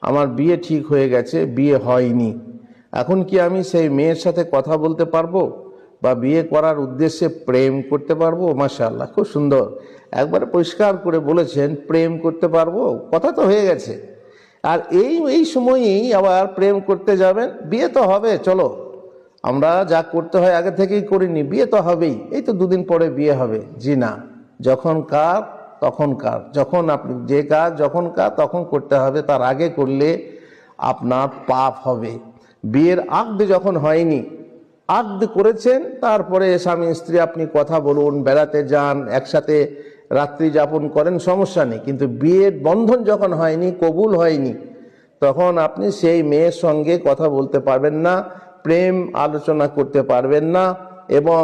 আমার বিয়ে ঠিক হয়ে গেছে, বিয়ে হয়নি, এখন কি আমি সেই মেয়ের সাথে কথা বলতে পারবো বা বিয়ে করার উদ্দেশ্যে প্রেম করতে পারবো? মাশাআল্লাহ, খুব সুন্দর, একবারে পরিষ্কার করে বলেছেন, প্রেম করতে পারবো, কথা তো হয়ে গেছে। আর এই সময়েই আবার প্রেম করতে যাবেন, বিয়ে তো হবে, চলো আমরা যা করতে হয় আগে থেকেই করিনি, বিয়ে তো হবেই, এই তো দুদিন পরে বিয়ে হবে। জি না, যখন কার তখন কার, যখন আপনি যে কাজ যখন কার তখন করতে হবে, তার আগে করলে আপনার পাপ হবে। বিয়ের আগদ যখন হয়নি, আগদ করেছেন, তারপরে স্বামী স্ত্রী আপনি কথা বলুন, বেড়াতে যান, একসাথে রাত্রি যাপন করেন, সমস্যা নেই। কিন্তু বিয়ের বন্ধন যখন হয়নি, কবুল হয়নি, তখন আপনি সেই মেয়ের সঙ্গে কথা বলতে পারবেন না, প্রেম আলোচনা করতে পারবেন না, এবং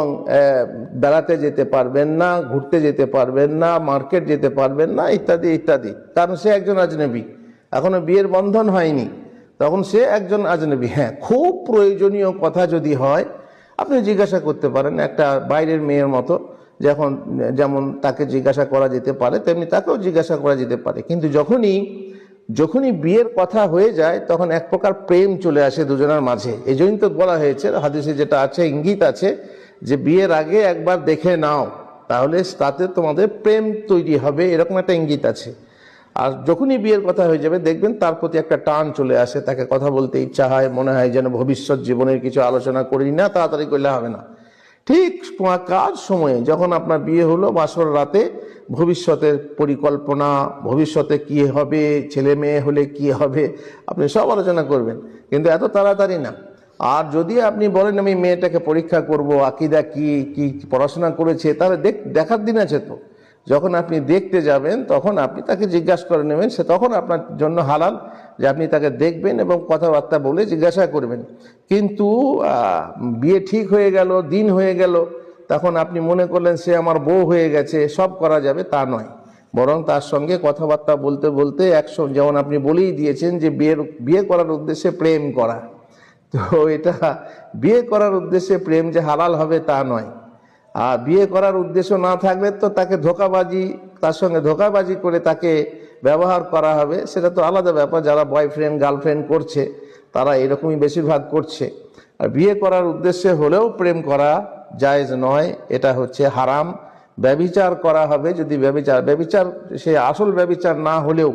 বেড়াতে যেতে পারবেন না, ঘুরতে যেতে পারবেন না, মার্কেট যেতে পারবেন না, ইত্যাদি ইত্যাদি। কারণ সে একজন আজনবী, এখনো বিয়ের বন্ধন হয়নি, তখন সে একজন আজনবী। হ্যাঁ, খুব প্রয়োজনীয় কথা যদি হয় আপনি জিজ্ঞাসা করতে পারেন, একটা বাইরের মেয়ের মতো, যেমন তাকে জিজ্ঞাসা করা যেতে পারে তেমনি তাকেও জিজ্ঞাসা করা যেতে পারে। কিন্তু যখনই বিয়ের কথা হয়ে যায় তখন এক প্রকার প্রেম চলে আসে দুজনের মাঝে। এই জন্যই তো বলা হয়েছে, হাদিসে যেটা আছে, ইঙ্গিত আছে যে বিয়ের আগে একবার দেখে নাও, তাহলে তাতে তোমাদের প্রেম তৈরি হবে, এরকম একটা ইঙ্গিত আছে। আর যখনই বিয়ের কথা হয়ে যাবে দেখবেন তার প্রতি একটা টান চলে আসে, তাকে কথা বলতে ইচ্ছা হয়, মনে হয় যেন ভবিষ্যৎ জীবনের কিছু আলোচনা করি, না তাড়াতাড়ি করলে হবে না। ঠিক কাজ সময়ে যখন আপনার বিয়ে হলো, বাসর রাতে ভবিষ্যতের পরিকল্পনা, ভবিষ্যতে কি হবে, ছেলে মেয়ে হলে কি হবে, আপনি সব আলোচনা করবেন, কিন্তু এত তাড়াতাড়ি না। আর যদি আপনি বলেন আমি মেয়েটাকে পরীক্ষা করব, আকীদা কি কি পড়াশোনা করেছে, তাহলে দেখার দিন আছে তো। যখন আপনি দেখতে যাবেন তখন আপনি তাকে জিজ্ঞাসা করে নেবেন, সে তখন আপনার জন্য হালাল যে আপনি তাকে দেখবেন এবং কথাবার্তা বলে জিজ্ঞাসা করবেন। কিন্তু বিয়ে ঠিক হয়ে গেল, দিন হয়ে গেল, তখন আপনি মনে করলেন সে আমার বউ হয়ে গেছে, সব করা যাবে, তা নয়। বরং তার সঙ্গে কথাবার্তা বলতে বলতে একসঙ্গে, যেমন আপনি বলেই দিয়েছেন যে বিয়ে করার উদ্দেশ্যে প্রেম করা, তো এটা বিয়ে করার উদ্দেশ্যে প্রেম যে হালাল হবে তা নয়। আর বিয়ে করার উদ্দেশ্য না থাকলে তো তার সঙ্গে ধোঁকাবাজি করে তাকে ব্যবহার করা হবে, সেটা তো আলাদা ব্যাপার। যারা বয়ফ্রেন্ড গার্লফ্রেন্ড করছে তারা এরকমই বেশিরভাগ করছে। আর বিয়ে করার উদ্দেশ্যে হলেও প্রেম করা জায়েজ নয়, এটা হচ্ছে হারাম। ব্যভিচার করা হবে, যদি ব্যভিচার সে আসল ব্যভিচার না হলেও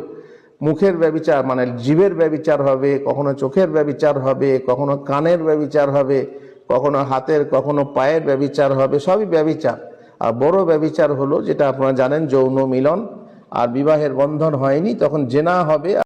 মুখের ব্যভিচার, মানে জিভের ব্যভিচার হবে, কখনো চোখের ব্যভিচার হবে, কখনো কানের ব্যভিচার হবে, কখনো হাতের, কখনো পায়ের ব্যভিচার হবে, সবই ব্যভিচার। আর বড় ব্যভিচার হলো যেটা আপনারা জানেন, যৌন মিলন। আর বিবাহের বন্ধন হয়নি, তখন জেনা হবে।